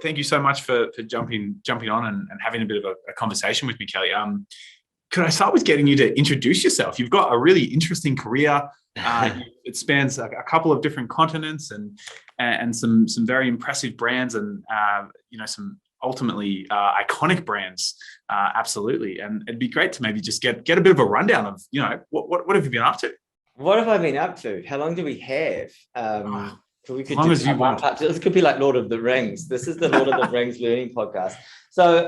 thank you so much for jumping on and having a bit of a conversation with me, Kelly. Could I start with getting you to introduce yourself? You've got a really interesting career. It spans a couple of different continents and some very impressive brands and some ultimately iconic brands. Absolutely, and it'd be great to maybe just get a bit of a rundown of what have you been up to? What have I been up to? How long do we have? We could as long as you want. This could be like Lord of the Rings. This is the Lord of the Rings learning podcast. So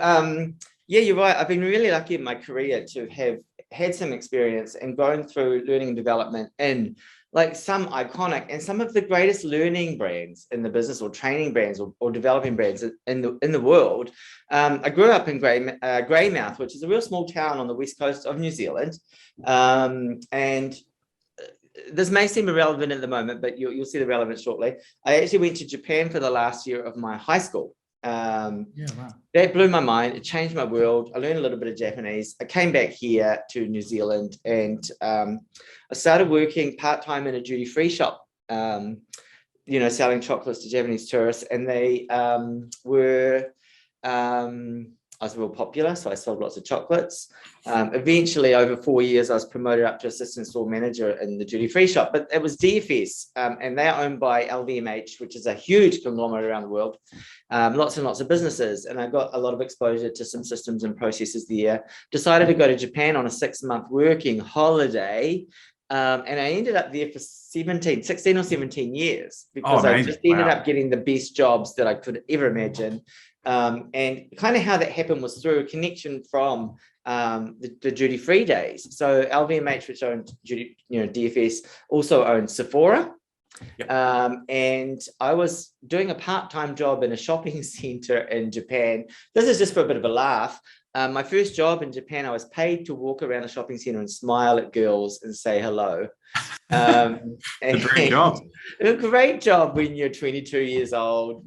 yeah, you're right. I've been really lucky in my career to have had some experience and going through learning and development in like some iconic and some of the greatest learning brands in the business, or training brands, or developing brands in the world. I grew up in Greymouth, which is a real small town on the west coast of New Zealand, and this may seem irrelevant at the moment, but you'll see the relevance shortly. I actually went to Japan for the last year of my high school. Wow. That blew my mind. It changed my world. I learned a little bit of Japanese. I came back here to New Zealand and I started working part-time in a duty-free shop, selling chocolates to Japanese tourists. And they I was real popular, so I sold lots of chocolates. Eventually, over 4 years, I was promoted up to assistant store manager in the duty-free shop. But it was DFS, and they're owned by LVMH, which is a huge conglomerate around the world. Lots and lots of businesses, and I got a lot of exposure to some systems and processes there. Decided to go to Japan on a 6-month working holiday, and I ended up there for 16 or 17 years because I just ended up getting the best jobs that I could ever imagine. And kind of how that happened was through a connection from the duty-free days. So LVMH, which owned DFS, also owned Sephora. Yep. And I was doing a part-time job in a shopping center in Japan. This is just for a bit of a laugh. My first job in Japan, I was paid to walk around a shopping center and smile at girls and say hello. A great job. A great job when you're 22 years old,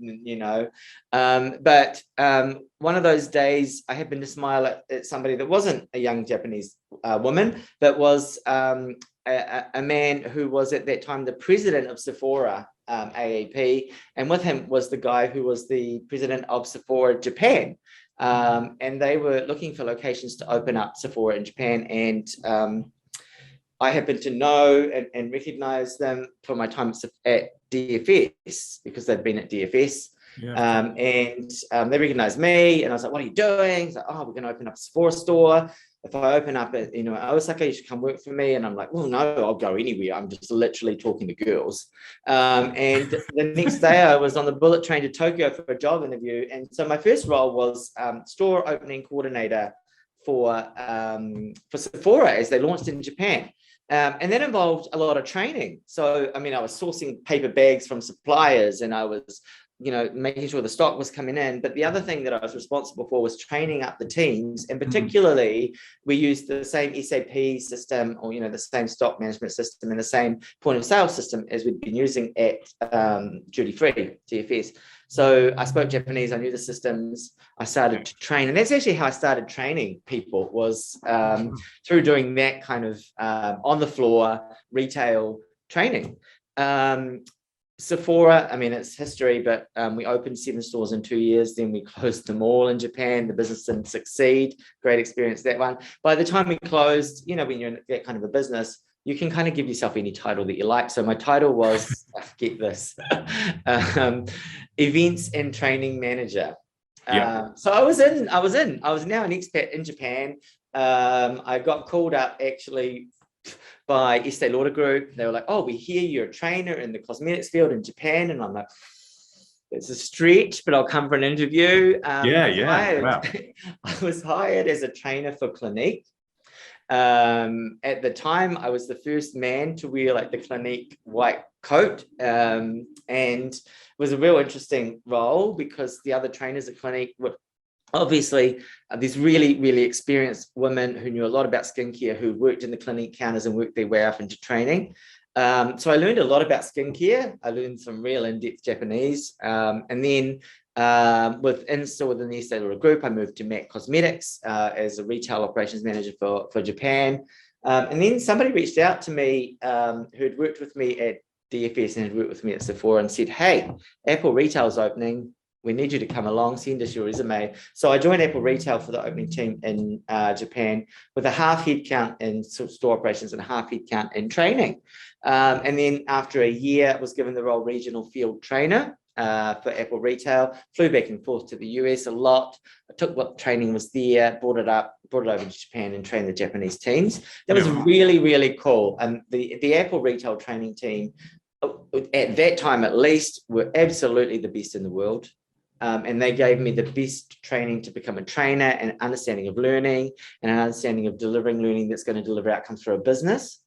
but one of those days I happened to smile at somebody that wasn't a young Japanese woman, but was a man who was at that time the president of Sephora, AAP, and with him was the guy who was the president of Sephora Japan. And they were looking for locations to open up Sephora in Japan, and I happened to know and recognize them for my time at DFS because they'd been at DFS. Yeah. And they recognized me, and I was like, "What are you doing?" He's like, "Oh, we're going to open up a Sephora store. If I open up Osaka, you should come work for me." And I'm like, "Well, no, I'll go anywhere. I'm just literally talking to girls." And the next day I was on the bullet train to Tokyo for a job interview. And so my first role was store opening coordinator for Sephora as they launched in Japan. And that involved a lot of training. So, I was sourcing paper bags from suppliers, and I was making sure the stock was coming in. But the other thing that I was responsible for was training up the teams. And particularly, we used the same SAP system, or, the same stock management system and the same point of sale system as we'd been using at Duty Free, DFS. So I spoke Japanese, I knew the systems, I started to train. And that's actually how I started training people, was through doing that kind of on the floor retail training. Sephora, it's history, but we opened 7 stores in 2 years. Then we closed them all in Japan. The business didn't succeed. Great experience, that one. By the time we closed, when you're in that kind of a business, you can kind of give yourself any title that you like. So my title was, get this, events and training manager. So I was now an expat in Japan. I got called up actually by Estee Lauder Group. They were like, "Oh, we hear you're a trainer in the cosmetics field in Japan." And I'm like, it's a stretch, but I'll come for an interview. Wow. I was hired as a trainer for Clinique. At the time, I was the first man to wear like the Clinique white coat, and it was a real interesting role because the other trainers at Clinique were obviously these really, really experienced women who knew a lot about skincare, who worked in the Clinique counters and worked their way up into training. So I learned a lot about skincare. I learned some real in-depth Japanese. And then within the Estee Lauder Group, I moved to MAC Cosmetics as a retail operations manager for Japan. And then somebody reached out to me who had worked with me at DFS and had worked with me at Sephora and said, "Hey, Apple Retail's opening. we need you to come along, send us your resume. So I joined Apple Retail for the opening team in Japan with a half headcount in store operations and a half headcount in training. And then after a year, I was given the role regional field trainer for Apple Retail, flew back and forth to the US a lot. I took what training was there, brought it over to Japan and trained the Japanese teams. That was really, really cool. And the Apple Retail training team, at that time at least, were absolutely the best in the world. And they gave me the best training to become a trainer, and understanding of learning and an understanding of delivering learning that's going to deliver outcomes for a business.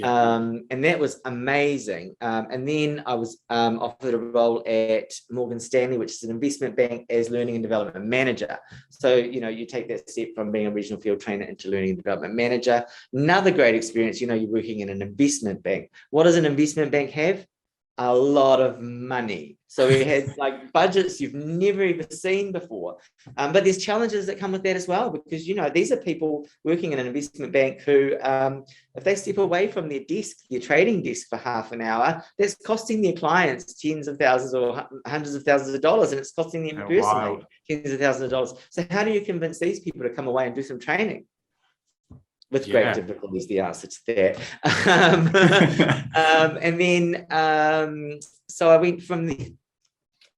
And that was amazing. And then I was offered a role at Morgan Stanley, which is an investment bank, as learning and development manager. So, you take that step from being a regional field trainer into learning and development manager. Another great experience, you're working in an investment bank. What does an investment bank have? A lot of money. So we had budgets you've never ever seen before. But there's challenges that come with that as well, because, these are people working in an investment bank who, if they step away from their desk, their trading desk for half an hour, that's costing their clients tens of thousands or hundreds of thousands of dollars, and it's costing them personally tens of thousands of dollars. So how do you convince these people to come away and do some training? With great difficulty is the answer to that. And then, so I went from there,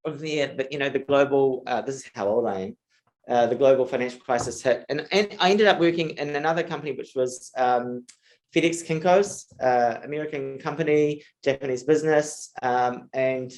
but the global, this is how old I am, the global financial crisis hit. And I ended up working in another company, which was FedEx Kinko's, American company, Japanese business, and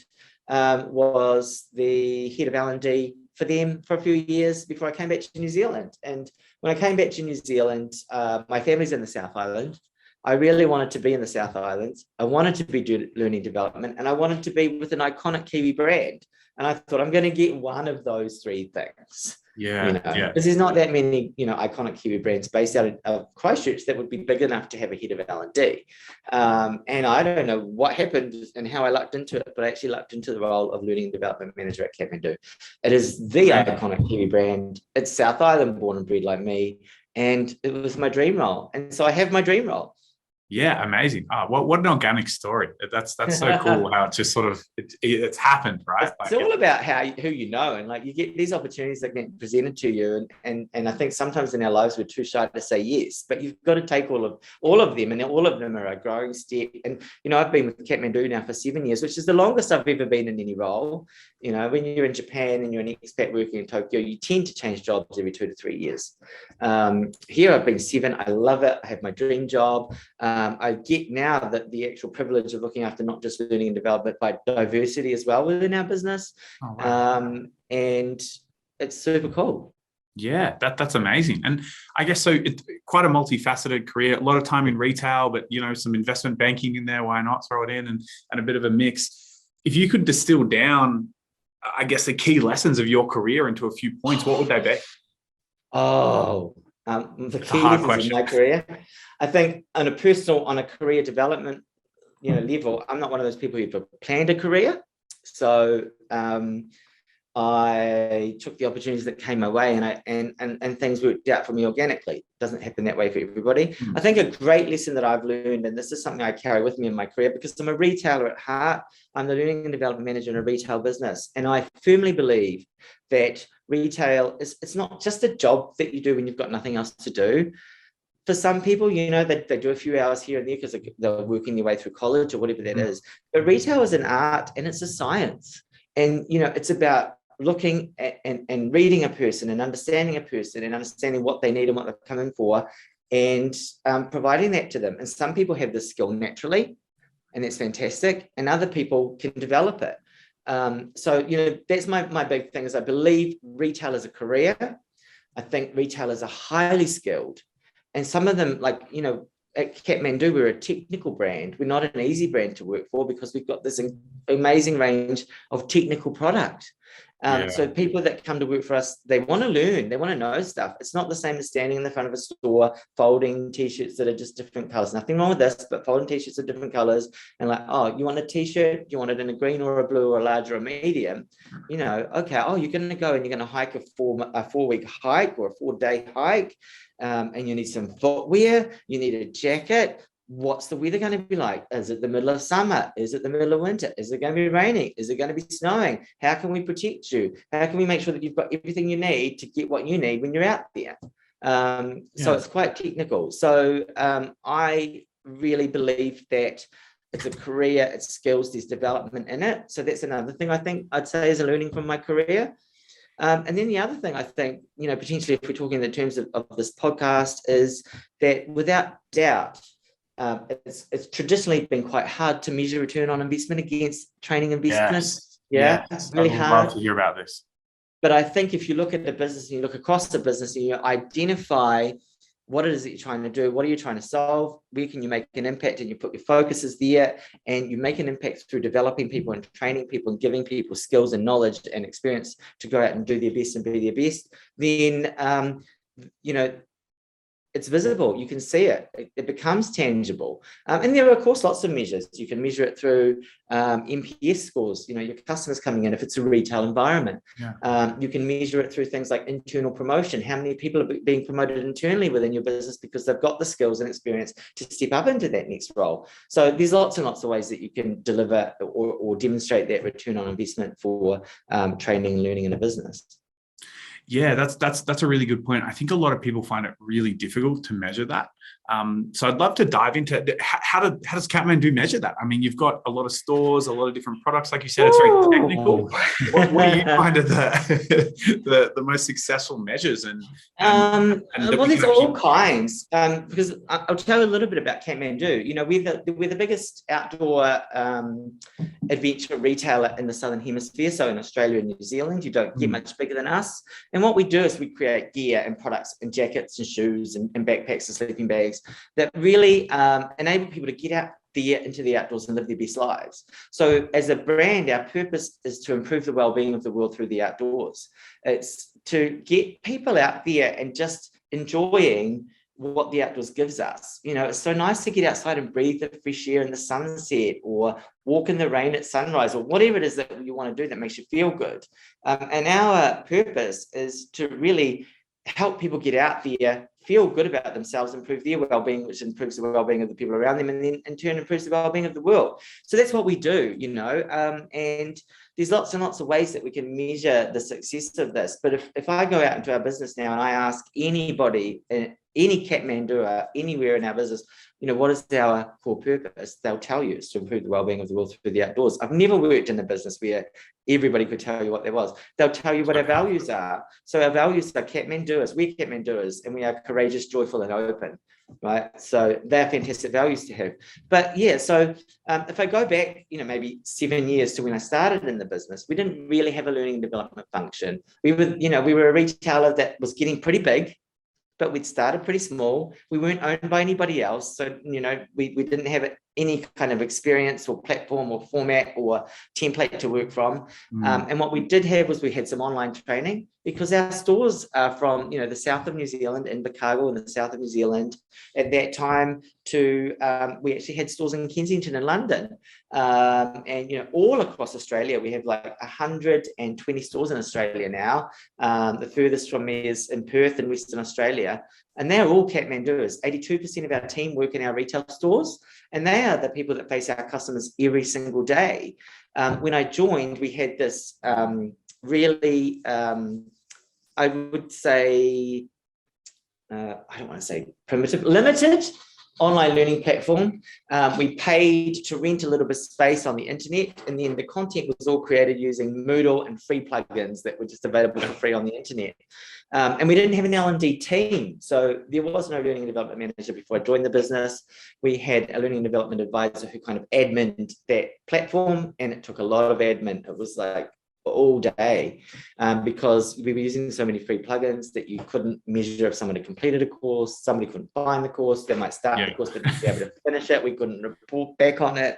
was the head of L&D for them for a few years before I came back to New Zealand. And when I came back to New Zealand, my family's in the South Island. I really wanted to be in the South Island. I wanted to be learning development, and I wanted to be with an iconic Kiwi brand. And I thought, I'm going to get one of those three things. Because there's not that many, iconic Kiwi brands based out of Christchurch that would be big enough to have a head of L&D. And I don't know what happened and how I lucked into it, but I actually lucked into the role of learning and development manager at Kathmandu. It is the iconic Kiwi brand. It's South Island born and bred like me. And it was my dream role. And so I have my dream role. Yeah, amazing. What an organic story. That's so cool how it just sort of it's happened, right? It's all about who you know, and you get these opportunities that get presented to you, and I think sometimes in our lives we're too shy to say yes, but you've got to take all of them, and all of them are a growing step. And I've been with Kathmandu now for 7 years, which is the longest I've ever been in any role. When you're in Japan and you're an expat working in Tokyo, you tend to change jobs every 2 to 3 years. Here I've been 7. I love it. I have my dream job. I get now that the actual privilege of looking after not just learning and development, but diversity as well within our business. Oh, wow. And it's super cool. Yeah, that's amazing. And I guess so it's quite a multifaceted career, a lot of time in retail, but some investment banking in there, why not throw it in, and a bit of a mix. If you could distill down, I guess, the key lessons of your career into a few points, what would they be? The key lessons in my career, I think on a career development, level, I'm not one of those people who've planned a career. So I took the opportunities that came my way, and things worked out for me organically. It doesn't happen that way for everybody. I think a great lesson that I've learned, and this is something I carry with me in my career, because I'm a retailer at heart. I'm the learning and development manager in a retail business, and I firmly believe that retail it's not just a job that you do when you've got nothing else to do. For some people, they do a few hours here and there because they're working their way through college or whatever that is. But retail is an art and it's a science. And, it's about looking at and reading a person and understanding a person and understanding what they need and what they're coming for, and providing that to them. And some people have this skill naturally, and that's fantastic. And other people can develop it. So, that's my big thing, is I believe retail is a career. I think retailers are highly skilled. And some of them, at Kathmandu, we're a technical brand. We're not an easy brand to work for, because we've got this amazing range of technical product. So people that come to work for us, they want to learn, they want to know stuff. It's not the same as standing in the front of a store, folding t-shirts that are just different colors. Nothing wrong with this, but folding t-shirts are different colors. And you want a t-shirt? You want it in a green or a blue or a large or a medium? Okay. You're going to go and you're going to hike a 4-week hike or a 4-day hike. And you need some footwear. You need a jacket. what's the weather going to be like? Is it the middle of summer? Is it the middle of winter? Is it going to be raining? Is it going to be snowing? How can we protect you? How can we make sure that you've got everything you need to get what you need when you're out there? So it's quite technical. So I really believe that it's a career, it's skills, there's development in it. So that's another thing I think I'd say is a learning from my career. And then the other thing I think, potentially if we're talking in terms of this podcast, is that without doubt, it's traditionally been quite hard to measure return on investment against training investment. Yes. Really I would hard love to hear about this. But I think if you look at the business and you look across the business and you identify what it is that you're trying to do, what are you trying to solve, where can you make an impact, and you put your focuses there, and you make an impact through developing people and training people and giving people skills and knowledge and experience to go out and do their best and be their best, then it's visible. You can see it. It becomes tangible. And there are, of course, lots of measures. You can measure it through NPS scores, your customers coming in if it's a retail environment. You can measure it through things like internal promotion. How many people are being promoted internally within your business because they've got the skills and experience to step up into that next role. So there's lots and lots of ways that you can deliver or demonstrate that return on investment for training and learning in a business. Yeah, that's a really good point. I think a lot of people find it really difficult to measure that. So I'd love to dive into how does Kathmandu measure that? I mean, you've got a lot of stores, a lot of different products, like you said. It's very technical. What do you find are the most successful measures? Well, there's all kinds. Because I'll tell you a little bit about Kathmandu. We're the biggest outdoor adventure retailer in the Southern Hemisphere. So in Australia and New Zealand, you don't get much bigger than us. And what we do is we create gear and products and jackets and shoes and backpacks and sleeping bags that really enable people to get out there into the outdoors and live their best lives. So as a brand, our purpose is to improve the well-being of the world through the outdoors. It's to get people out there and just enjoying what the outdoors gives us. It's so nice to get outside and breathe the fresh air in the sunset, or walk in the rain at sunrise, or whatever it is that you want to do that makes you feel good. And our purpose is to really help people get out there, feel good about themselves, improve their well-being, which improves the well-being of the people around them, and then in turn improves the well-being of the world. So that's what we do, and there's lots and lots of ways that we can measure the success of this. But if I go out into our business now and I ask anybody, any Kathmandu anywhere in our business, what is our core purpose? They'll tell you it's to improve the well-being of the world through the outdoors. I've never worked in a business where everybody could tell you what there was. They'll tell you what our values are. So our values are Kathmanduers. We're Kathmanduers, and we are courageous, joyful, and open. Right. So they're fantastic values to have. But yeah, so if I go back, maybe 7 years to when I started in the business, we didn't really have a learning and development function. We were a retailer that was getting pretty big, but we'd started pretty small. We weren't owned by anybody else. So, we didn't have any kind of experience or platform or format or template to work from. And what we did have was we had some online training, because our stores are from, the south of New Zealand, in Invercargill in the south of New Zealand. At that time, we actually had stores in Kensington and London. And, all across Australia, we have like 120 stores in Australia now. The furthest from me is in Perth in Western Australia. And they're all Kathmanduers. 82% of our team work in our retail stores, and they are the people that face our customers every single day. When I joined, we had this really, I would say, I don't want to say primitive, limited online learning platform. We paid to rent a little bit of space on the internet, and then the content was all created using Moodle and free plugins that were just available for free on the internet. And we didn't have an L&D team, so there was no learning and development manager before I joined the business. We had a learning and development advisor who kind of admined that platform, and it took a lot of admin. It was like all day, because we were using so many free plugins that you couldn't measure if someone had completed a course. Somebody couldn't find the course. They might start the course but not be able to finish it. We couldn't report back on it.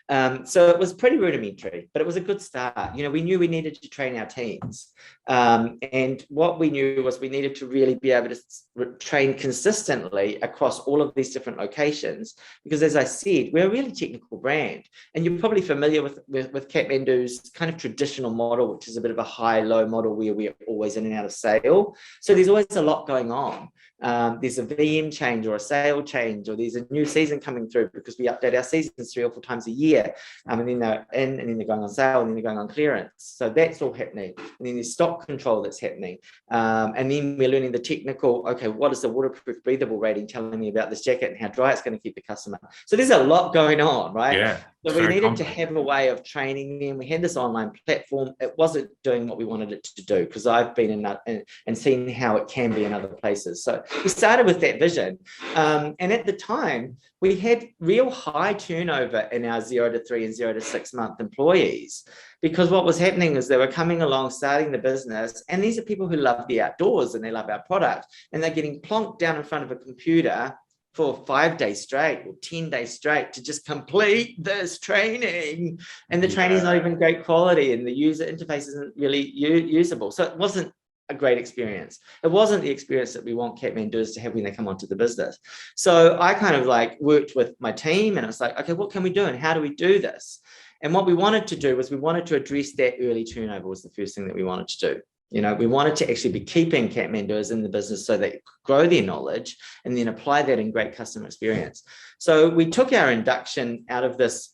So it was pretty rudimentary, but it was a good start. We knew we needed to train our teams. And what we knew was we needed to really be able to train consistently across all of these different locations, because, as I said, we're a really technical brand. And you're probably familiar with Kathmandu's kind of traditional model, which is a bit of a high-low model where we're always in and out of sale. So there's always a lot going on. there's a VM change or a sale change, or there's a new season coming through because we update our seasons 3 or 4 times a year. And then they're in, and then they're going on sale, and then they're going on clearance. So that's all happening. And then there's stock control that's happening. And then we're learning the technical, okay, what is the waterproof breathable rating telling me about this jacket and how dry it's going to keep the customer? So there's a lot going on, right? Yeah. So we needed to have a way of training them. We had this online platform. It wasn't doing what we wanted it to do, because I've been in and seen how it can be in other places. So we started with that vision. And at the time, we had real high turnover in our 0 to 3 and 0 to 6 month employees, because what was happening is they were coming along, starting the business. And these are people who love the outdoors and they love our product. And they're getting plonked down in front of a computer for 5 days straight or 10 days straight to just complete this training. And the training is not even great quality, and the user interface isn't really usable. So it wasn't a great experience. It wasn't the experience that we want Kathmanduers to have when they come onto the business. So I kind of like worked with my team, and it's like, okay, what can we do and how do we do this? And what we wanted to do was we wanted to address that early turnover was the first thing that we wanted to do. You know, we wanted to actually be keeping Kathmanduers in the business so they grow their knowledge and then apply that in great customer experience. So we took our induction out of this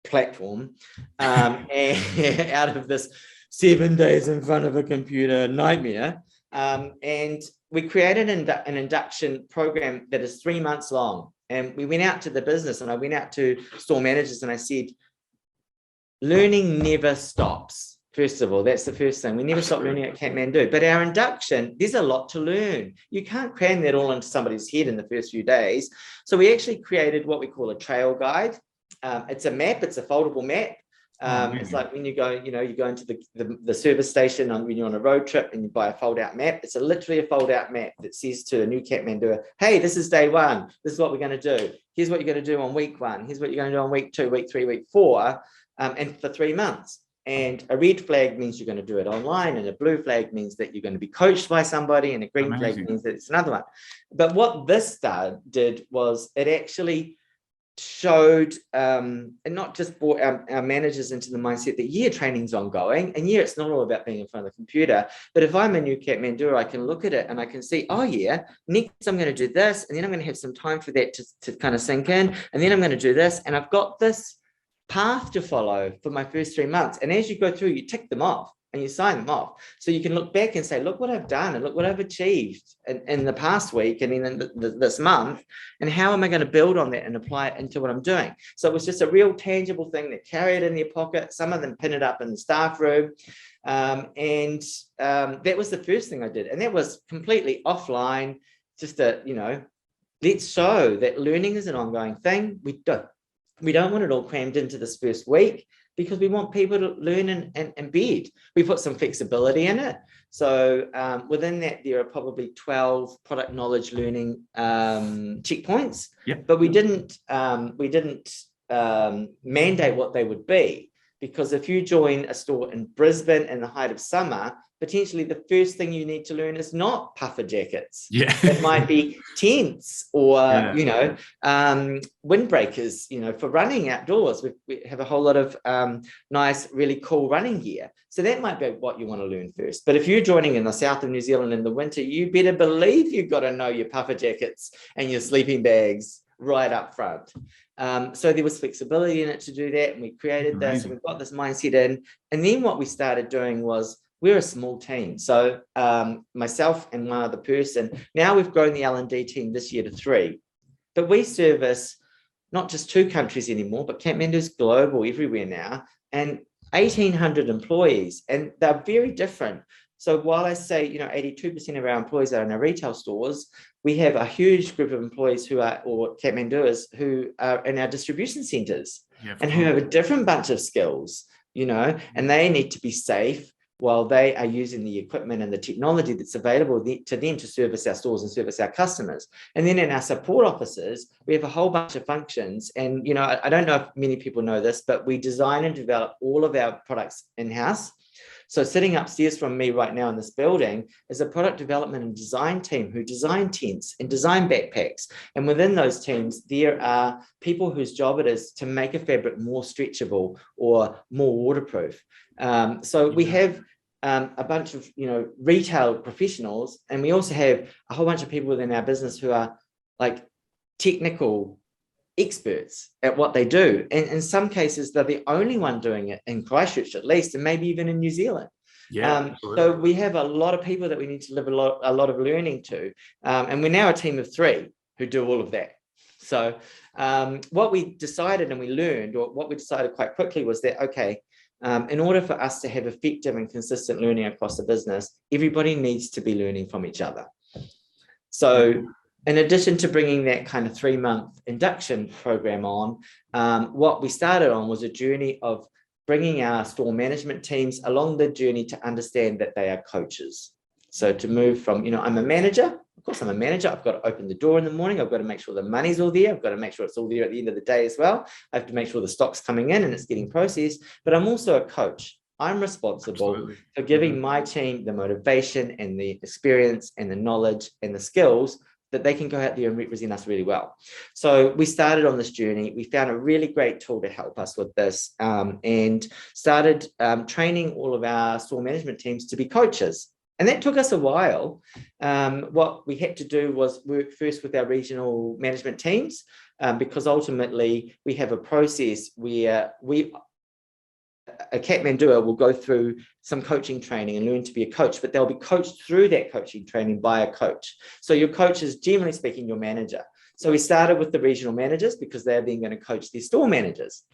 platform and out of this 7 days in front of a computer nightmare. And we created an induction program that is 3 months long. And we went out to the business, and I went out to store managers and I said, learning never stops. First of all, that's the first thing. We never stop learning at Kathmandu. But our induction, there's a lot to learn. You can't cram that all into somebody's head in the first few days. So we actually created what we call a trail guide. It's a map. It's a foldable map. It's like when you go, you go into the service station when you're on a road trip and you buy a fold-out map. It's literally a fold-out map that says to a new Kathmanduer, hey, this is day 1. This is what we're going to do. Here's what you're going to do on week 1. Here's what you're going to do on week 2, week 3, week 4, and for 3 months. And a red flag means you're going to do it online, and a blue flag means that you're going to be coached by somebody, and a green flag means that it's another one. But what this did was it actually showed and not just brought our managers into the mindset that training's ongoing, and it's not all about being in front of the computer. But if I'm a new Kathmanduer, I can look at it and I can see, next I'm going to do this, and then I'm going to have some time for that to kind of sink in, and then I'm going to do this, and I've got this path to follow for my first 3 months. And as you go through, you tick them off and you sign them off. So you can look back and say, look what I've done, and look what I've achieved in the past week and in this month, and how am I going to build on that and apply it into what I'm doing? So it was just a real tangible thing that carry it in their pocket. Some of them pin it up in the staff room. That was the first thing I did. And that was completely offline, just let's show that learning is an ongoing thing. We don't want it all crammed into this first week, because we want people to learn and embed. We put some flexibility in it. So within that, there are probably 12 product knowledge learning checkpoints. But we didn't mandate what they would be, because if you join a store in Brisbane in the height of summer, potentially the first thing you need to learn is not puffer jackets. It might be tents or, windbreakers, for running outdoors. We have a whole lot of nice, really cool running gear. So that might be what you want to learn first. But if you're joining in the south of New Zealand in the winter, you better believe you've got to know your puffer jackets and your sleeping bags right up front. So there was flexibility in it to do that. And we created this, and we've got this mindset in. And then what we started doing was, we're a small team. So myself and one other person, now we've grown the L&D team this year to 3, but we service not just 2 countries anymore, but Kathmandu's global everywhere now, and 1,800 employees, and they're very different. So while I say, 82% of our employees are in our retail stores, we have a huge group of employees or Kathmanduers who are in our distribution centers and who have a different bunch of skills, and they need to be safe while they are using the equipment and the technology that's available to them to service our stores and service our customers. And then in our support offices, we have a whole bunch of functions. And, I don't know if many people know this, but we design and develop all of our products in-house. So sitting upstairs from me right now in this building is a product development and design team who design tents and design backpacks. And within those teams, there are people whose job it is to make a fabric more stretchable or more waterproof. So we have a bunch of, retail professionals, and we also have a whole bunch of people within our business who are like technical experts at what they do. And in some cases, they're the only one doing it in Christchurch, at least, and maybe even in New Zealand. Yeah. So we have a lot of people that we need to live a lot of learning to. And we're now a team of 3 who do all of that. So what we decided and we learned, or what we decided quite quickly, was that, okay, in order for us to have effective and consistent learning across the business, everybody needs to be learning from each other. So in addition to bringing that kind of 3-month induction program on, what we started on was a journey of bringing our store management teams along the journey to understand that they are coaches. So to move from, I'm a manager. Of course, I'm a manager. I've got to open the door in the morning. I've got to make sure the money's all there. I've got to make sure it's all there at the end of the day as well. I have to make sure the stock's coming in and it's getting processed. But I'm also a coach. I'm responsible for giving my team the motivation and the experience and the knowledge and the skills that they can go out there and represent us really well. So we started on this journey. We found a really great tool to help us with this, and started training all of our store management teams to be coaches. And that took us a while. What we had to do was work first with our regional management teams, because ultimately we have a process where a Kathmandu will go through some coaching training and learn to be a coach, but they'll be coached through that coaching training by a coach. So your coach is, generally speaking, your manager. So we started with the regional managers because they're then going to coach their store managers.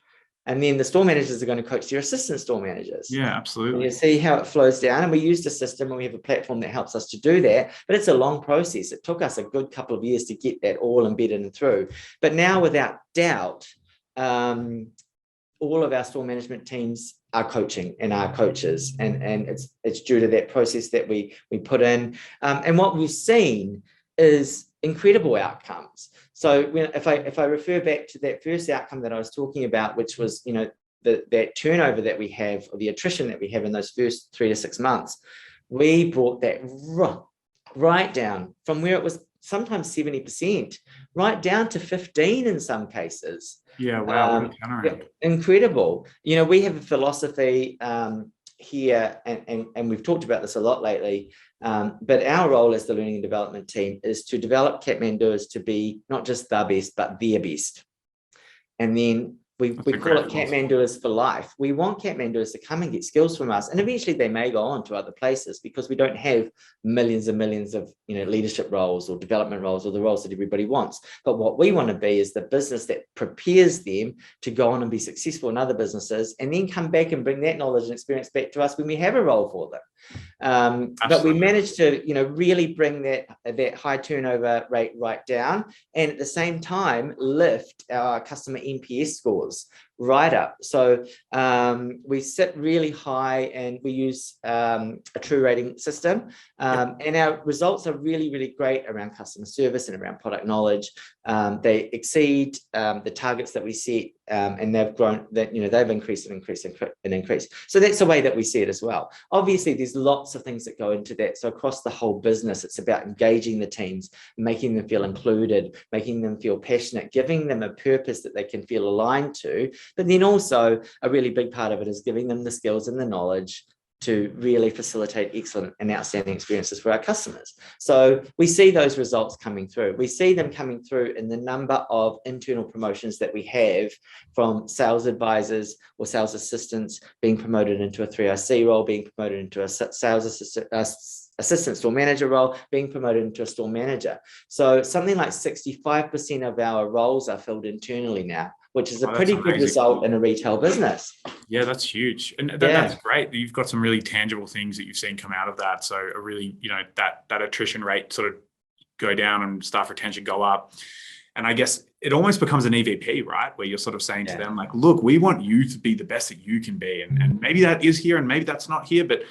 And then the store managers are going to coach their assistant store managers. Yeah, absolutely. And you see how it flows down. And we used a system and we have a platform that helps us to do that. But it's a long process. It took us a good couple of years to get that all embedded and through. But now, without doubt, all of our store management teams are coaching and are coaches. And it's due to that process that we put in. And what we've seen is incredible outcomes. So if I refer back to that first outcome that I was talking about, which was, that turnover that we have, or the attrition that we have in those first 3 to 6 months, we brought that right down from where it was sometimes 70%, right down to 15 in some cases. Yeah, wow. Incredible. We have a philosophy here, and we've talked about this a lot lately, but our role as the learning and development team is to develop Kathmanduers to be not just the best, but their best. And then we call it Kathmanduers for life. We want Kathmanduers to come and get skills from us, and eventually they may go on to other places, because we don't have millions and millions of leadership roles or development roles or the roles that everybody wants. But what we want to be is the business that prepares them to go on and be successful in other businesses, and then come back and bring that knowledge and experience back to us when we have a role for them. But we managed to really bring that high turnover rate right down, and at the same time lift our customer NPS scores right up. So we sit really high, and we use a true rating system, and our results are really, really great around customer service and around product knowledge. They exceed the targets that we set, and they've grown, they've increased and increased and increased. So that's the way that we see it as well. Obviously, there's lots of things that go into that. So across the whole business, it's about engaging the teams, making them feel included, making them feel passionate, giving them a purpose that they can feel aligned to. But then also a really big part of it is giving them the skills and the knowledge to really facilitate excellent and outstanding experiences for our customers. So we see those results coming through. We see them coming through in the number of internal promotions that we have, from sales advisors or sales assistants being promoted into a 3IC role, being promoted into a sales assistant store manager role, being promoted into a store manager. So something like 65% of our roles are filled internally now, which is a pretty good result in a retail business. Yeah, that's huge. And that's great. You've got some really tangible things that you've seen come out of that. So a really, that attrition rate sort of go down and staff retention go up. And I guess it almost becomes an EVP, right? Where you're sort of saying to them, like, look, we want you to be the best that you can be. And maybe that is here and maybe that's not here, but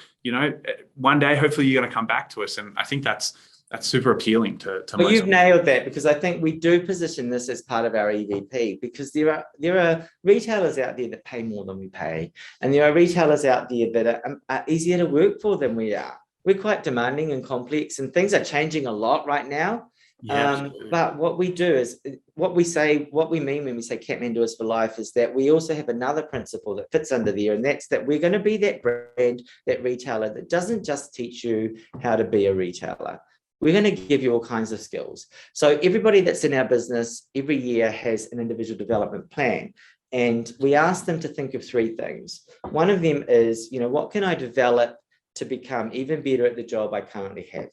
one day, hopefully you're going to come back to us. And I think that's super appealing to well, you've nailed that, because I think we do position this as part of our EVP, because there are retailers out there that pay more than we pay, and there are retailers out there that are easier to work for than we are. We're quite demanding and complex, and things are changing a lot right now. But what we do is what we mean when we say Kathmandu is for life is that we also have another principle that fits under there, and that's that we're going to be that brand, that retailer that doesn't just teach you how to be a retailer. We're going to give you all kinds of skills. So everybody that's in our business every year has an individual development plan. And we ask them to think of three things. One of them is, what can I develop to become even better at the job I currently have?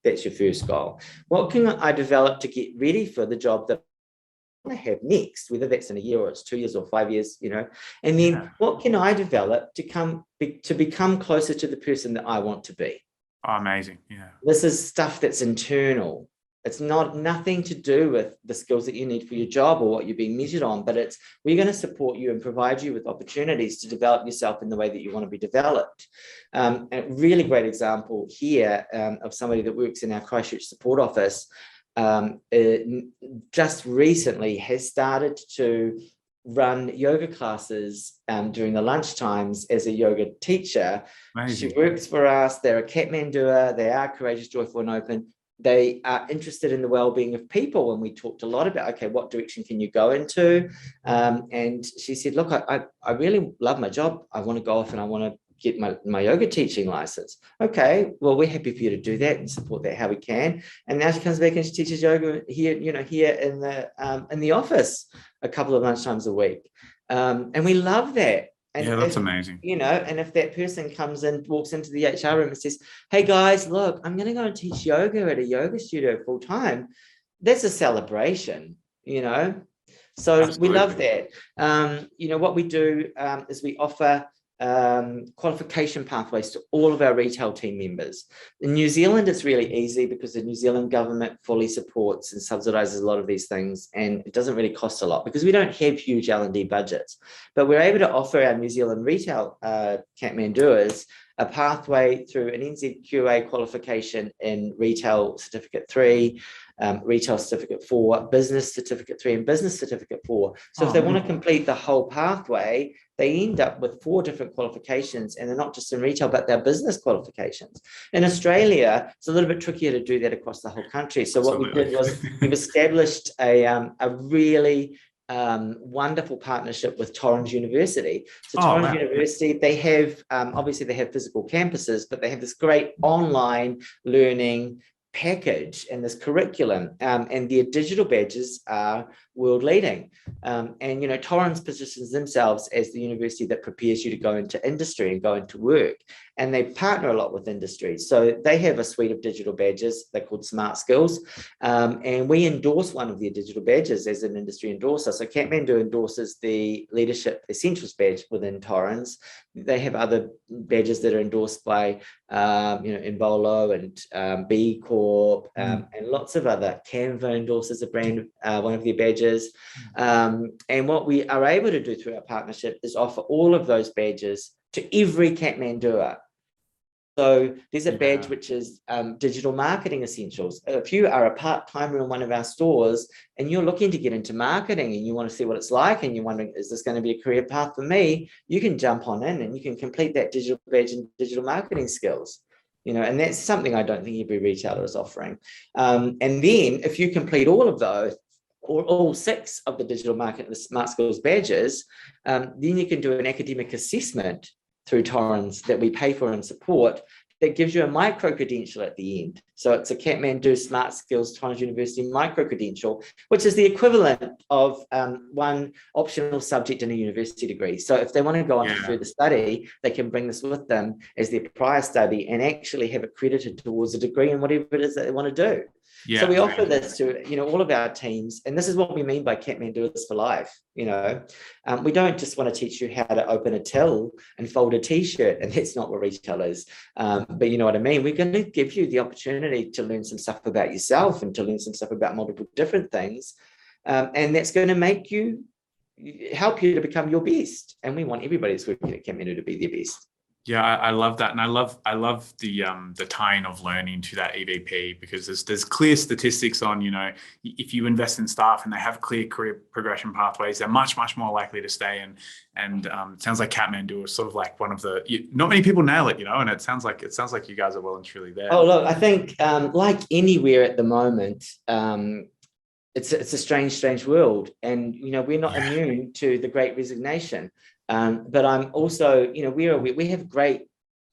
That's your first goal. What can I develop to get ready for the job that I have next, whether that's in a year or it's 2 years or 5 years, and then what can I develop to become closer to the person that I want to be? Oh, amazing. Yeah. This is stuff that's internal. It's nothing to do with the skills that you need for your job or what you're being measured on, but we're going to support you and provide you with opportunities to develop yourself in the way that you want to be developed. A really great example here of somebody that works in our Christchurch support office just recently has started to run yoga classes during the lunch times as a yoga teacher. Amazing. She works for us. They're a Kathmanduer. They are courageous, joyful, and open. They are interested in the well-being of people, and we talked a lot about, okay, what direction can you go into? And she said, look, I really love my job. I want to go off and I want to get my yoga teaching license. Okay, well, we're happy for you to do that and support that how we can. And now she comes back and she teaches yoga here, here in the office a couple of lunchtimes a week. And we love that. And that's amazing. And if that person comes in, walks into the HR room and says, hey guys, look, I'm going to go and teach yoga at a yoga studio full time. That's a celebration, So Absolutely. We love that. What we do is we offer qualification pathways to all of our retail team members. In New Zealand, it's really easy because the New Zealand government fully supports and subsidises a lot of these things, and it doesn't really cost a lot because we don't have huge L&D budgets. But we're able to offer our New Zealand retail Kathmanduers a pathway through an NZQA qualification in Retail Certificate 3, Retail Certificate 4, Business Certificate 3, and Business Certificate 4. So if they want to complete the whole pathway, they end up with 4 different qualifications, and they're not just in retail, but they're business qualifications. In Australia, it's a little bit trickier to do that across the whole country. So what we did was we've established a really wonderful partnership with Torrens University. So Torrens University, they have, obviously they have physical campuses, but they have this great online learning package and this curriculum, and their digital badges are world leading. And Torrens positions themselves as the university that prepares you to go into industry and go into work, and they partner a lot with industry. So they have a suite of digital badges. They're called Smart Skills, and we endorse one of their digital badges as an industry endorser. So Kathmandu endorses the Leadership Essentials badge within Torrens. They have other badges that are endorsed by Involo and B Corp, and lots of other. Canva endorses a brand, one of their badges. And what we are able to do through our partnership is offer all of those badges to every Kathmanduer. So there's a badge which is digital marketing essentials. If you are a part-timer in one of our stores and you're looking to get into marketing and you want to see what it's like and you're wondering, is this going to be a career path for me? You can jump on in and you can complete that digital badge and digital marketing skills. And that's something I don't think every retailer is offering. And then if you complete all of those, or all 6 of the digital market, the Smart Skills badges, then you can do an academic assessment through Torrens that we pay for and support that gives you a micro-credential at the end. So it's a Kathmandu Smart Skills Torrens University micro-credential, which is the equivalent of one optional subject in a university degree. So if they want to go on to further study, they can bring this with them as their prior study and actually have it credited towards a degree in whatever it is that they want to do. So we offer this to all of our teams, and this is what we mean by Kathmandu is for life. We don't just want to teach you how to open a till and fold a t-shirt, and that's not what retail is. But you know what I mean. We're going to give you the opportunity to learn some stuff about yourself and to learn some stuff about multiple different things, and that's going to help you to become your best. And we want everybody that's working at Kathmandu to be their best. Yeah, I love that, and I love the tying of learning to that EVP, because there's clear statistics on, if you invest in staff and they have clear career progression pathways, they're much more likely to stay. And it sounds like Kathmandu is sort of like one of not many people nail it, and it sounds like you guys are well and truly there. Oh, look, I think like anywhere at the moment, it's a strange world, and we're not immune to the Great Resignation. But I'm also, we have great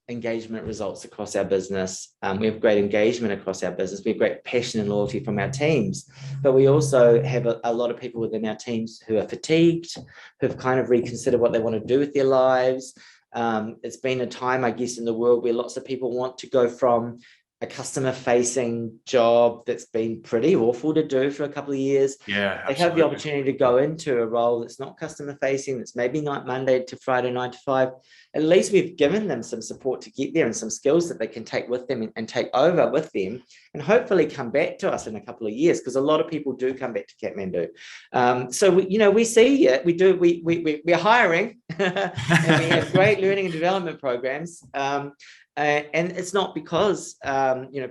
engagement results across our business. We have great engagement across our business. We have great passion and loyalty from our teams, but we also have a lot of people within our teams who are fatigued, who've kind of reconsidered what they want to do with their lives. It's been a time, I guess, in the world where lots of people want to go from a customer-facing job that's been pretty awful to do for a couple of years. Yeah, they have the opportunity to go into a role that's not customer-facing, that's maybe not Monday to Friday, 9 to 5. At least we've given them some support to get there and some skills that they can take with them and take over with them, and hopefully come back to us in a couple of years, because a lot of people do come back to Kathmandu. So we see it. We're hiring, and we have great learning and development programs. And it's not because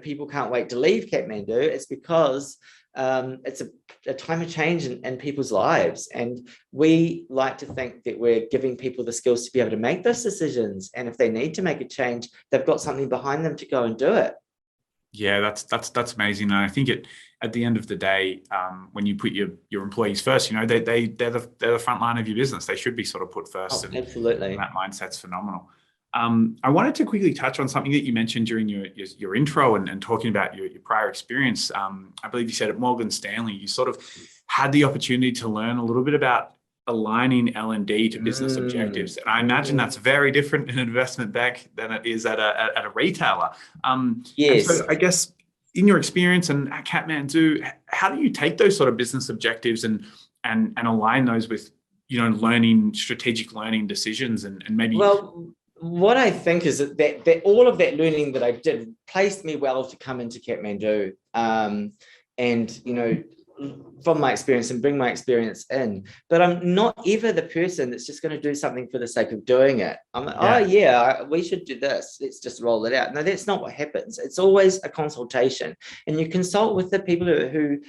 people can't wait to leave Kathmandu. It's because it's a time of change in people's lives, and we like to think that we're giving people the skills to be able to make those decisions. And if they need to make a change, they've got something behind them to go and do it. Yeah, that's amazing. And I think at the end of the day, when you put your employees first, they're the front line of your business. They should be sort of put first. Oh, absolutely. And that mindset's phenomenal. I wanted to quickly touch on something that you mentioned during your intro and talking about your prior experience. I believe you said at Morgan Stanley, you sort of had the opportunity to learn a little bit about aligning L&D to business objectives. And I imagine that's very different in an investment bank than it is at a retailer. Yes. So I guess in your experience and at Kathmandu, how do you take those sort of business objectives and align those with, strategic learning decisions and maybe... Well, what I think is that all of that learning that I did placed me well to come into Kathmandu, and from my experience and bring my experience in. But I'm not ever the person that's just going to do something for the sake of doing it. I'm like, we should do this. Let's just roll it out. No, that's not what happens. It's always a consultation, and you consult with the people who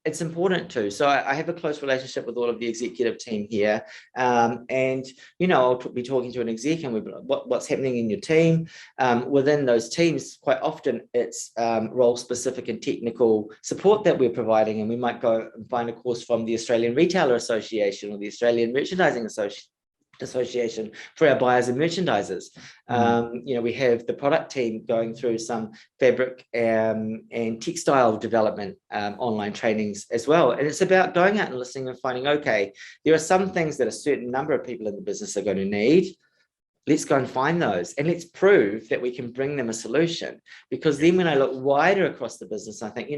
it's important to. So I have a close relationship with all of the executive team here, and I'll be talking to an exec, and we'll be like, what's happening in your team. Within those teams, quite often it's role specific and technical support that we're providing, and we might go and find a course from the Australian Retailer Association or the Australian Merchandising Association for our buyers and merchandisers. We have the product team going through some fabric and textile development online trainings as well. And it's about going out and listening and finding, okay, there are some things that a certain number of people in the business are going to need. Let's go and find those, and let's prove that we can bring them a solution. Because then when I look wider across the business, I think,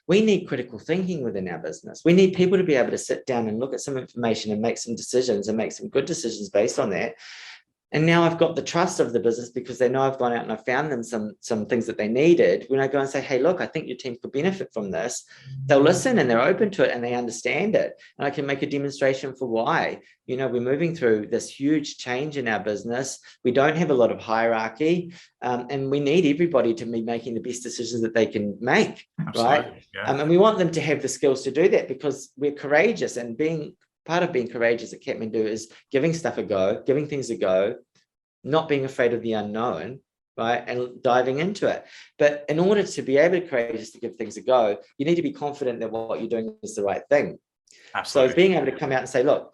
we need critical thinking within our business. We need people to be able to sit down and look at some information and make some decisions and make some good decisions based on that. And now I've got the trust of the business because they know I've gone out and I found them some things that they needed. When I go and say, hey, look, I think your team could benefit from this, they'll listen and they're open to it and they understand it. And I can make a demonstration for why. We're moving through this huge change in our business. We don't have a lot of hierarchy, and we need everybody to be making the best decisions that they can make. Absolutely. Right? Yeah. And we want them to have the skills to do that, because we're courageous, and part of being courageous at Kathmandu is giving stuff a go, giving things a go, not being afraid of the unknown, right? And diving into it. But in order to be able to courageous to give things a go, you need to be confident that what you're doing is the right thing. Absolutely. So being able to come out and say, look,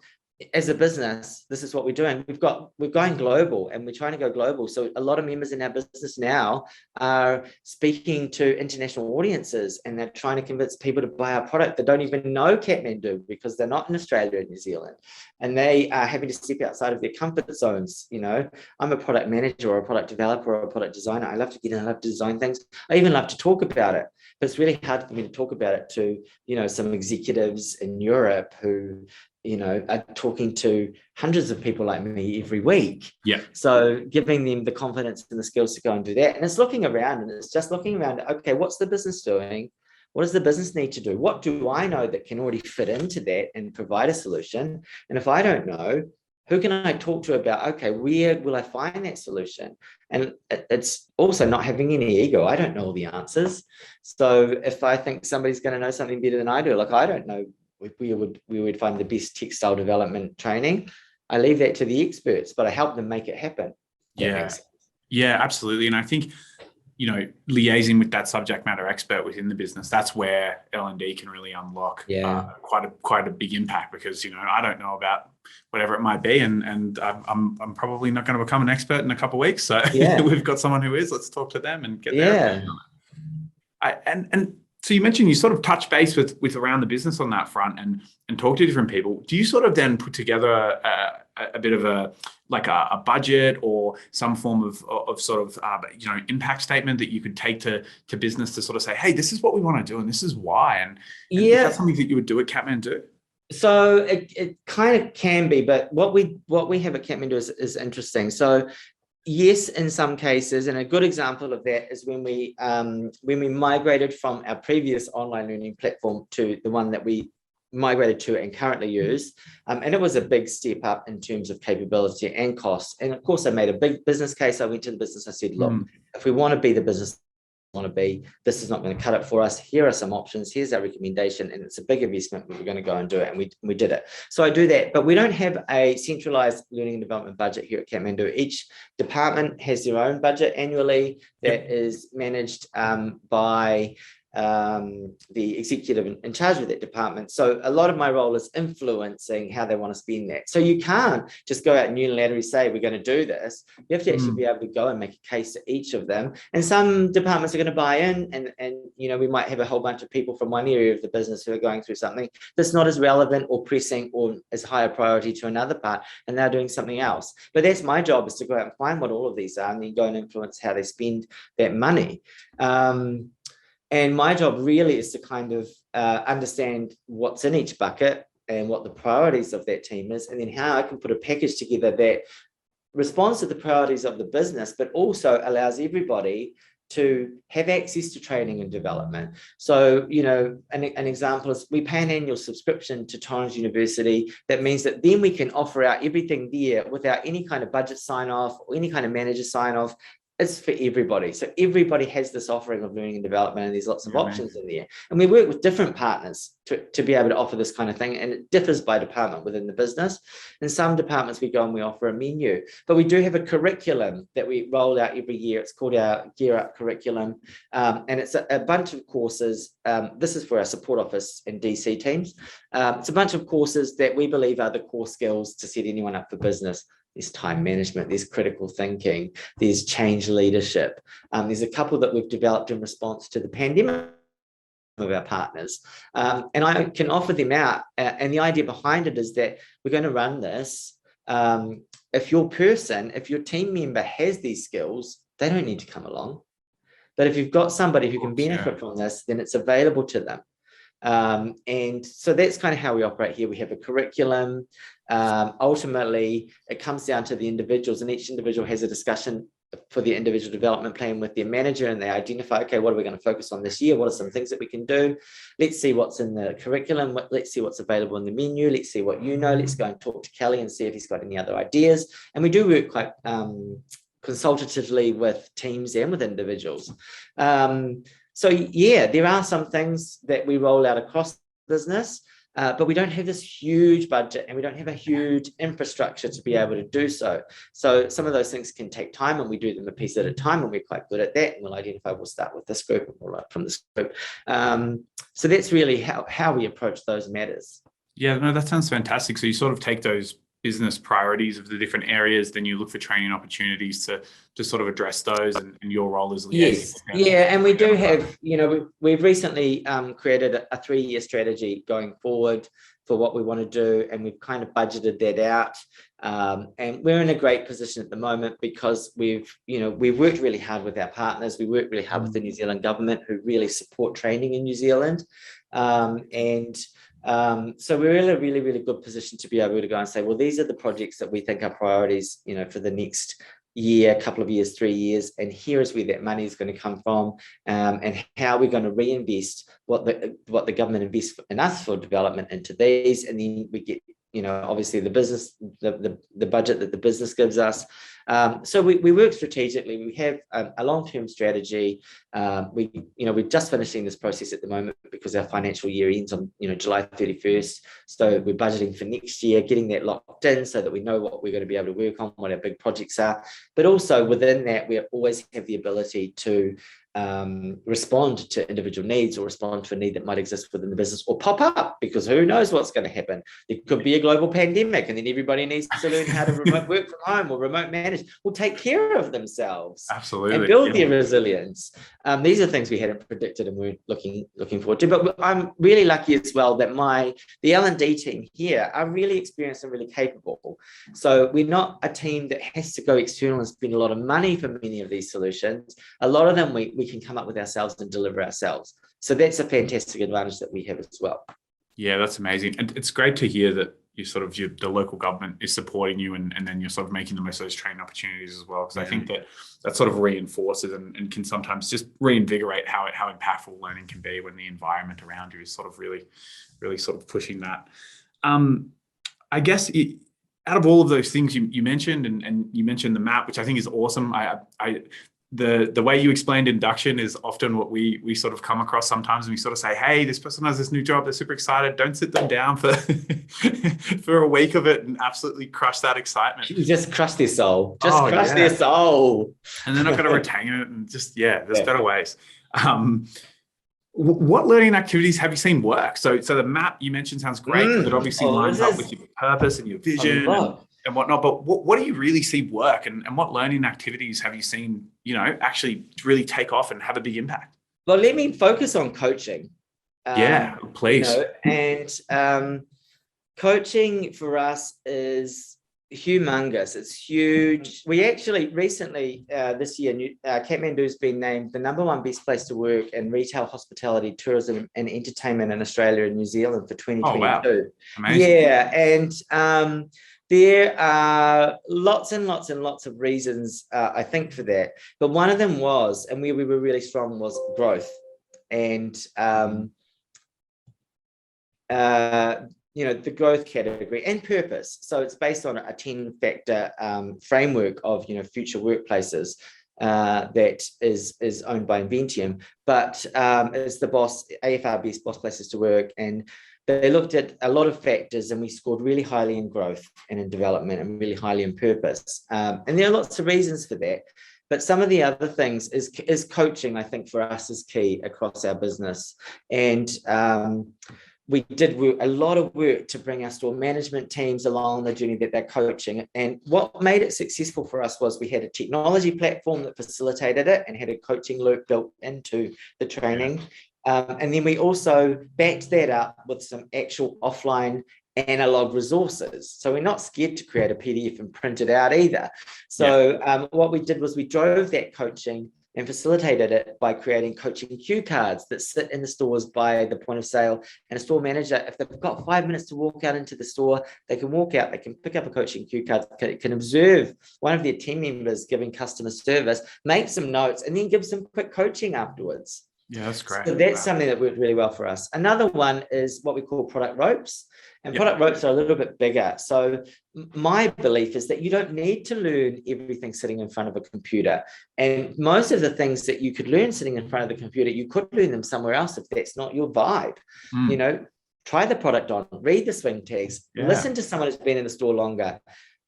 as a business, this is what we're doing. We're going global, and we're trying to go global. So a lot of members in our business now are speaking to international audiences, and they're trying to convince people to buy our product that don't even know Kathmandu, because they're not in Australia and New Zealand, and they are having to step outside of their comfort zones. I'm a product manager or a product developer or a product designer. I love to get in, I love to design things. I even love to talk about it, but it's really hard for me to talk about it to, some executives in Europe who, are talking to hundreds of people like me every week. Yeah. So giving them the confidence and the skills to go and do that. And it's looking around, and it's just looking around. Okay, what's the business doing? What does the business need to do? What do I know that can already fit into that and provide a solution? And if I don't know, Who can I talk to about, okay, where will I find that solution? And it's also not having any ego. I don't know all the answers. So if I think somebody's going to know something better than I do, like I don't know if we would find the best textile development training, I leave that to the experts, but I help them make it happen. Yeah, absolutely. And I think, liaising with that subject matter expert within the business, that's where L&D can really unlock quite a big impact, because, I don't know about whatever it might be. And I'm probably not going to become an expert in a couple of weeks. So we've got someone who is. Let's talk to them and get their opinion on it. And so you mentioned you sort of touch base with around the business on that front and talk to different people. Do you sort of then put together a bit of a budget or some form of sort of impact statement that you could take to business to sort of say, hey, this is what we want to do and this is why? And is that something that you would do at Kathmandu? So it kind of can be, but what we have at Kathmandu is interesting. So yes, in some cases, and a good example of that is when we migrated from our previous online learning platform to the one that we migrated to and currently use. And it was a big step up in terms of capability and cost. And of course, I made a big business case. I went to the business. I said, look, if we want to be the business we want to be, this is not going to cut it for us. Here are some options. Here's our recommendation. And it's a big investment, but we're going to go and do it. And we did it. So I do that. But we don't have a centralized learning and development budget here at Kathmandu. Each department has their own budget annually that is managed by the executive in charge of that department. So a lot of my role is influencing how they want to spend that. So you can't just go out and unilaterally say, we're going to do this. You have to actually be able to go and make a case to each of them. And some departments are going to buy in and we might have a whole bunch of people from one area of the business who are going through something that's not as relevant or pressing or as high a priority to another part, and they're doing something else. But that's my job, is to go out and find what all of these are and then go and influence how they spend that money. And my job really is to kind of understand what's in each bucket and what the priorities of that team is, and then how I can put a package together that responds to the priorities of the business, but also allows everybody to have access to training and development. So, an example is we pay an annual subscription to Torrens University. That means that then we can offer out everything there without any kind of budget sign-off or any kind of manager sign-off. It's for everybody. So everybody has this offering of learning and development, and there's lots of options in there. And we work with different partners to be able to offer this kind of thing. And it differs by department within the business. In some departments, we go and we offer a menu, but we do have a curriculum that we roll out every year. It's called our Gear Up curriculum. And it's a bunch of courses. This is for our support office and DC teams. It's a bunch of courses that we believe are the core skills to set anyone up for business. There's time management, there's critical thinking, there's change leadership. There's a couple that we've developed in response to the pandemic of our partners. And I can offer them out. And the idea behind it is that we're going to run this. If your team member has these skills, they don't need to come along. But if you've got somebody who can benefit from this, then it's available to them. And so that's kind of how we operate here. We have a curriculum. Ultimately, it comes down to the individuals, and each individual has a discussion for the individual development plan with their manager, and they identify, okay, what are we going to focus on this year? What are some things that we can do? Let's see what's in the curriculum. Let's see what's available in the menu. Let's see what let's go and talk to Kelly and see if he's got any other ideas. And we do work quite consultatively with teams and with individuals. So there are some things that we roll out across business, but we don't have this huge budget and we don't have a huge infrastructure to be able to do so. So some of those things can take time, and we do them a piece at a time, and we're quite good at that. And we'll identify, we'll start with this group and we'll from this group. So that's really how we approach those matters. Yeah, no, that sounds fantastic. So you sort of take those business priorities of the different areas, then you look for training opportunities to sort of address those, and your role is liaising. Yes, and we do have, we've recently created a 3-year strategy going forward for what we want to do, and we've kind of budgeted that out. And we're in a great position at the moment because we've worked really hard with our partners. We work really hard with the New Zealand government, who really support training in New Zealand. So we're in a really, really good position to be able to go and say, well, these are the projects that we think are priorities, for the next year, couple of years, 3 years, and here is where that money is going to come from, and how we're going to reinvest what the government invests in us for development into these, and then we get obviously the business, the budget that the business gives us. So we work strategically. We have a long-term strategy. We're just finishing this process at the moment because our financial year ends on July 31st. So we're budgeting for next year, getting that locked in so that we know what we're going to be able to work on, what our big projects are. But also within that, we always have the ability to respond to individual needs or respond to a need that might exist within the business or pop up, because who knows what's going to happen. There could be a global pandemic and then everybody needs to learn how to remote work from home or remote manage or take care of themselves. Absolutely. And build their resilience. These are things we hadn't predicted and we're looking forward to. But I'm really lucky as well that the L&D team here are really experienced and really capable. So we're not a team that has to go external and spend a lot of money for many of these solutions. A lot of them we can come up with ourselves and deliver ourselves. So that's a fantastic advantage that we have as well. Yeah, that's amazing. And it's great to hear that the local government is supporting you and then you're sort of making the most of those training opportunities as well. Because I think that sort of reinforces and can sometimes just reinvigorate how impactful learning can be when the environment around you is sort of really, really sort of pushing that. I guess out of all of those things you mentioned, and you mentioned the map, which I think is awesome. The way you explained induction is often what we sort of come across sometimes, and we sort of say, hey, this person has this new job, they're super excited. Don't sit them down for for a week of it and absolutely crush that excitement. You just crush their soul. Crush their soul. And then I've got to retain it and there's better ways. What learning activities have you seen work? So the map you mentioned sounds great. It obviously lines up with your purpose and your vision and whatnot. But what do you really see work, and what learning activities have you seen, actually really take off and have a big impact? Well, let me focus on coaching. Please. And coaching for us is humongous. It's huge. We actually recently this year, Kathmandu has been named the #1 best place to work in retail, hospitality, tourism, and entertainment in Australia and New Zealand for 2022. Oh, wow. Amazing. Yeah, and there are lots and lots and lots of reasons, I think, for that. But one of them was, and where we were really strong, was growth. And the growth category and purpose. So it's based on a 10-factor framework of, future workplaces that is owned by Inventium, but it's the AFR best boss places to work. And they looked at a lot of factors, and we scored really highly in growth and in development and really highly in purpose. And there are lots of reasons for that. But some of the other things is coaching, I think, for us is key across our business. And we did a lot of work to bring our store management teams along the journey that they're coaching. And what made it successful for us was we had a technology platform that facilitated it and had a coaching loop built into the training. And then we also backed that up with some actual offline analog resources. So we're not scared to create a PDF and print it out either. So what we did was we drove that coaching and facilitated it by creating coaching cue cards that sit in the stores by the point of sale. And a store manager, if they've got 5 minutes to walk out into the store, they can walk out, they can pick up a coaching cue card, can observe one of their team members giving customer service, make some notes, and then give some quick coaching afterwards. Yeah, that's great. So that's something that worked really well for us. Another one is what we call product ropes. And product ropes are a little bit bigger. So my belief is that you don't need to learn everything sitting in front of a computer. And most of the things that you could learn sitting in front of the computer, you could learn them somewhere else if that's not your vibe. Try the product on, read the swing tags, listen to someone who's been in the store longer.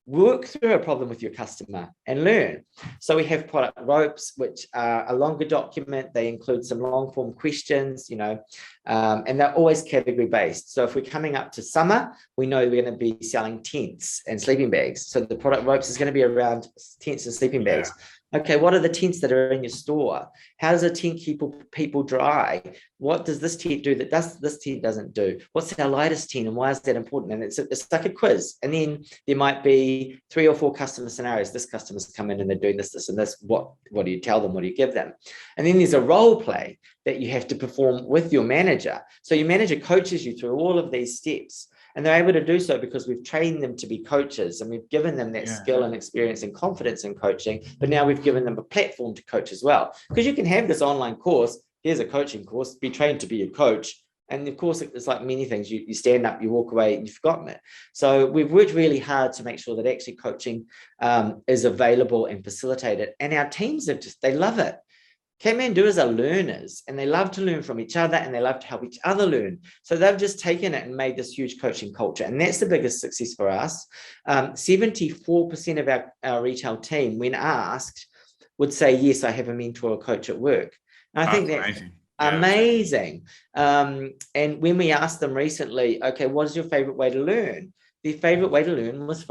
Work through a problem with your customer and learn. So we have product ropes, which are a longer document. They include some long form questions, and they're always category based. So if we're coming up to summer, we know we're going to be selling tents and sleeping bags. So the product ropes is going to be around tents and sleeping bags. Okay, what are the tents that are in your store? How does a tent keep people dry? What does this tent do that this tent doesn't do? What's our lightest tent and why is that important? And it's like a quiz. And then there might be 3 or 4 customer scenarios. This customer's come in and they're doing this, this, and this. What do you tell them? What do you give them? And then there's a role play that you have to perform with your manager. So your manager coaches you through all of these steps. And they're able to do so because we've trained them to be coaches and we've given them that skill and experience and confidence in coaching. But now we've given them a platform to coach as well. Because you can have this online course, here's a coaching course, be trained to be a coach, And of course, it's like many things. You stand up, you walk away, and you've forgotten it. So we've worked really hard to make sure that actually coaching is available and facilitated. And our teams they love it. Kathmanduers are learners, and they love to learn from each other, and they love to help each other learn. So they've just taken it and made this huge coaching culture. And that's the biggest success for us. 74% of our retail team, when asked, would say, yes, I have a mentor or coach at work. And I think that's amazing. Amazing. And when we asked them recently, okay, what is your favorite way to learn? Their favorite way to learn was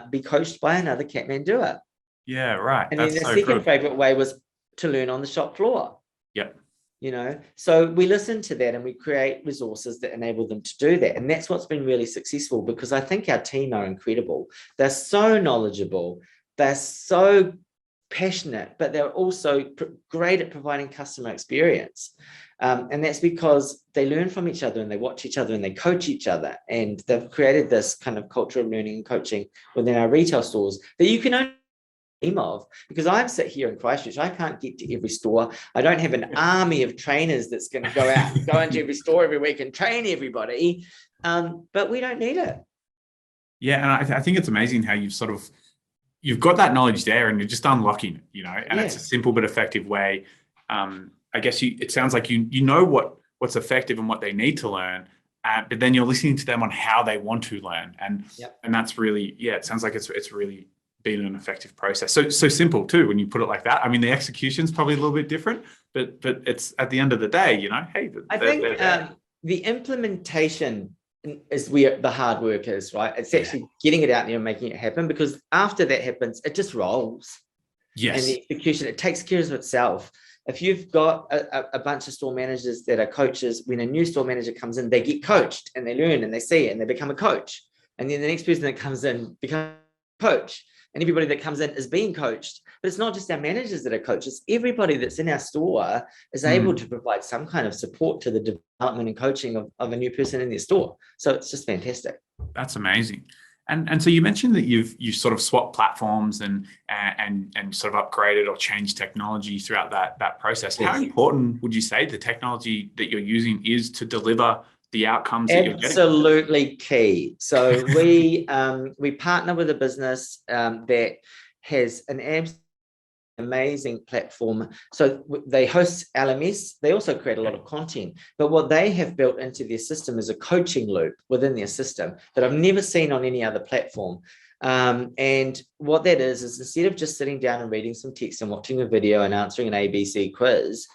be coached by another Kathmanduer. Yeah, right. And then the second favorite way was to learn on the shop floor. Yep. So we listen to that and we create resources that enable them to do that. And that's what's been really successful, because I think our team are incredible. They're so knowledgeable. They're so passionate, but they're also great at providing customer experience. And that's because they learn from each other and they watch each other and they coach each other. And they've created this kind of culture of learning and coaching within our retail stores that you can only dream of, because I'm sit here in Christchurch. I can't get to every store. I don't have an army of trainers that's going to go out and go into every store every week and train everybody. But we don't need it. Yeah. And I think it's amazing how you've got that knowledge there and you're just unlocking it, and it's a simple but effective way. I guess it sounds like you know what's effective and what they need to learn, but then you're listening to them on how they want to learn. And that's really, it sounds like it's really been an effective process. So simple too, when you put it like that. I mean, the execution's probably a little bit different, but it's at the end of the day, hey, I think the implementation is where the hard work is, right? It's actually getting it out there and making it happen, because after that happens, it just rolls. Yes. And the execution, it takes care of itself. If you've got a bunch of store managers that are coaches, when a new store manager comes in, they get coached and they learn and they see it and they become a coach. And then the next person that comes in becomes a coach. And everybody that comes in is being coached. But it's not just our managers that are coaches. Everybody that's in our store is able to provide some kind of support to the development and coaching of a new person in their store. So it's just fantastic. That's amazing. And so you mentioned that you've sort of swapped platforms and sort of upgraded or changed technology throughout that process. Yes. How important would you say the technology that you're using is to deliver the outcomes that you're getting? Absolutely key. So we partner with a business that has an amazing platform. So they host LMS. They also create a lot of content, but what they have built into their system is a coaching loop within their system that I've never seen on any other platform. And what that is instead of just sitting down and reading some text and watching a video and answering an ABC quiz,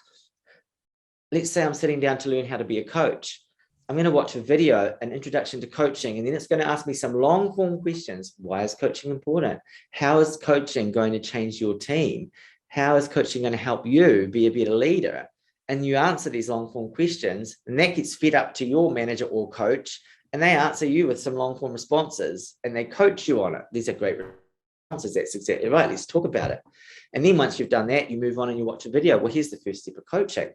let's say I'm sitting down to learn how to be a coach. I'm going to watch a video, an introduction to coaching, and then it's going to ask me some long form questions. Why is coaching important? How is coaching going to change your team? How is coaching going to help you be a better leader? And you answer these long form questions, and that gets fed up to your manager or coach, and they answer you with some long form responses, and they coach you on it. These are great responses. That's exactly right. Let's talk about it. And then once you've done that, you move on and you watch a video. Well, here's the first step of coaching.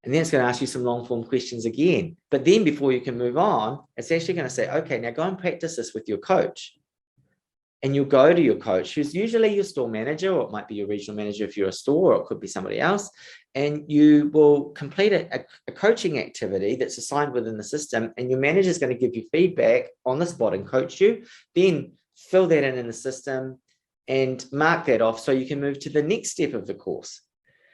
And then it's going to ask you some long form questions again. But then before you can move on, it's actually going to say, okay, now go and practice this with your coach. And you'll go to your coach, who's usually your store manager, or it might be your regional manager if you're a store, or it could be somebody else. And you will complete a coaching activity that's assigned within the system. And your manager is going to give you feedback on the spot and coach you. Then fill that in the system and mark that off so you can move to the next step of the course.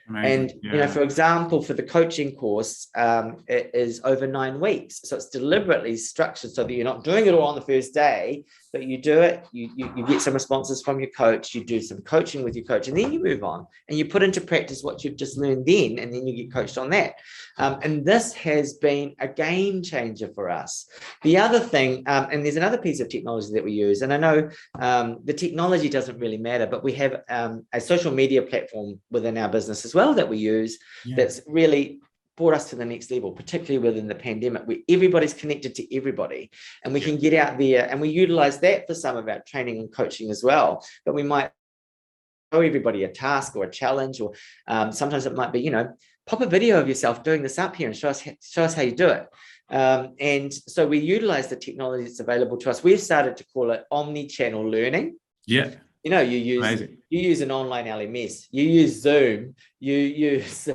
Amazing. And, for example, for the coaching course, it is over 9 weeks. So it's deliberately structured so that you're not doing it all on the first day, but you do it, you get some responses from your coach, you do some coaching with your coach, and then you move on and you put into practice what you've just learned then, and then you get coached on that. And this has been a game changer for us. The other thing, and there's another piece of technology that we use, and I know the technology doesn't really matter, but we have a social media platform within our business as well that we use that's really brought us to the next level, particularly within the pandemic, where everybody's connected to everybody, and we can get out there, and we utilize that for some of our training and coaching as well. But we might show everybody a task or a challenge, or sometimes it might be, pop a video of yourself doing this up here and show us how you do it. And so we utilize the technology that's available to us. We've started to call it omni-channel learning. Yeah. You use an online LMS, you use Zoom, you use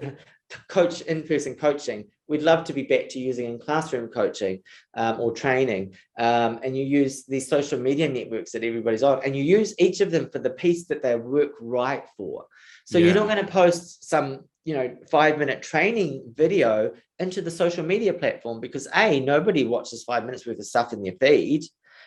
in-person coaching. we'd love to be back to using in classroom coaching or training. And you use these social media networks that everybody's on, and you use each of them for the piece that they work right for. So you're not going to post some 5-minute training video into the social media platform because A, nobody watches 5 minutes worth of stuff in their feed,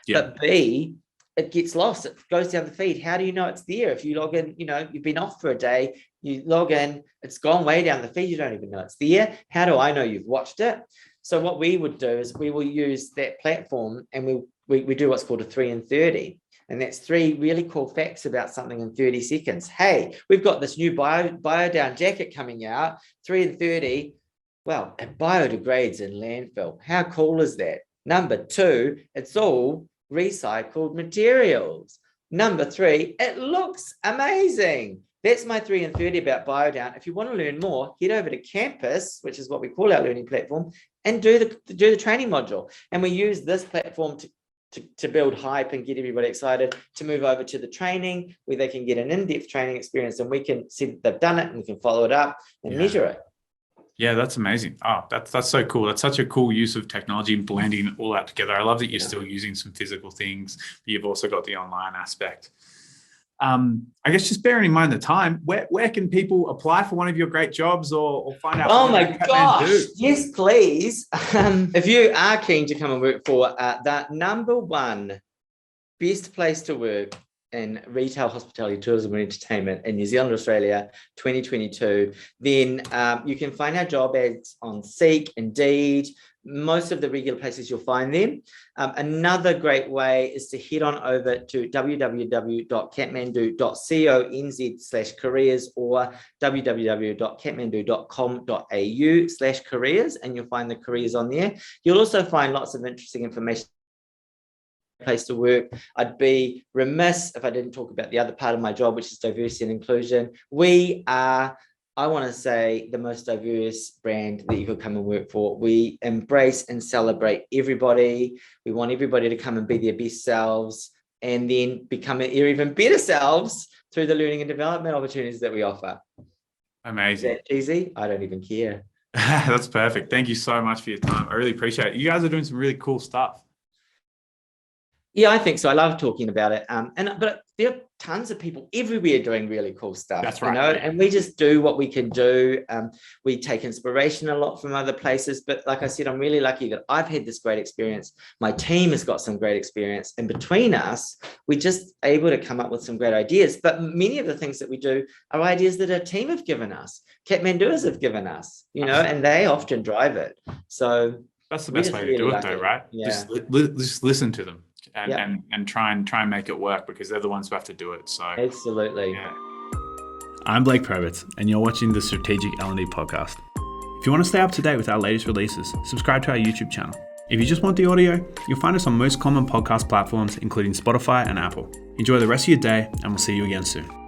but B, it gets lost. It goes down the feed. How do you know it's there? If you log in, you've been off for a day, you log in, it's gone way down the feed. You don't even know it's there. How do I know you've watched it? So what we would do is we will use that platform, and we do what's called a 3 in 30. And that's 3 really cool facts about something in 30 seconds. Hey, we've got this new bio down jacket coming out, 3 in 30. Well, it biodegrades in landfill. How cool is that? Number 2, it's all recycled materials. Number 3, it looks amazing. That's my 3 in 30 about BioDown. If you want to learn more, head over to Campus, which is what we call our learning platform, and do the training module. And we use this platform to build hype and get everybody excited to move over to the training where they can get an in-depth training experience, and we can see that they've done it and we can follow it up and measure it. Yeah, that's amazing. Oh, that's so cool. That's such a cool use of technology and blending all that together. I love that you're still using some physical things, but you've also got the online aspect. I guess just bearing in mind the time, where can people apply for one of your great jobs or find out? Oh my gosh, yes, please. If you are keen to come and work for the number 1 best place to work in retail, hospitality, tourism and entertainment in New Zealand, Australia, 2022, then you can find our job ads on Seek, Indeed, most of the regular places you'll find them. Another great way is to head on over to www.kathmandu.co.nz/careers or www.kathmandu.com.au/careers, and you'll find the careers on there. You'll also find lots of interesting information. Place to work. I'd be remiss if I didn't talk about the other part of my job, which is diversity and inclusion. We are, I want to say, the most diverse brand that you could come and work for. We embrace and celebrate everybody. We want everybody to come and be their best selves and then become their even better selves through the learning and development opportunities that we offer. Amazing. Is that easy? I don't even care. That's perfect. Thank you so much for your time. I really appreciate it. You guys are doing some really cool stuff. Yeah, I think so. I love talking about it. But there are tons of people everywhere doing really cool stuff. That's right. And we just do what we can do. We take inspiration a lot from other places. But like I said, I'm really lucky that I've had this great experience. My team has got some great experience. And between us, we're just able to come up with some great ideas. But many of the things that we do are ideas that a team have given us. Kathmanduers have given us, and they often drive it. So that's the best way to do it though, right? Yeah. Just listen to them. And try and make it work, because they're the ones who have to do it. So absolutely. Yeah. I'm Blake Probert, and you're watching the Strategic L&D Podcast. If you want to stay up to date with our latest releases, subscribe to our YouTube channel. If you just want the audio, you'll find us on most common podcast platforms, including Spotify and Apple. Enjoy the rest of your day, and we'll see you again soon.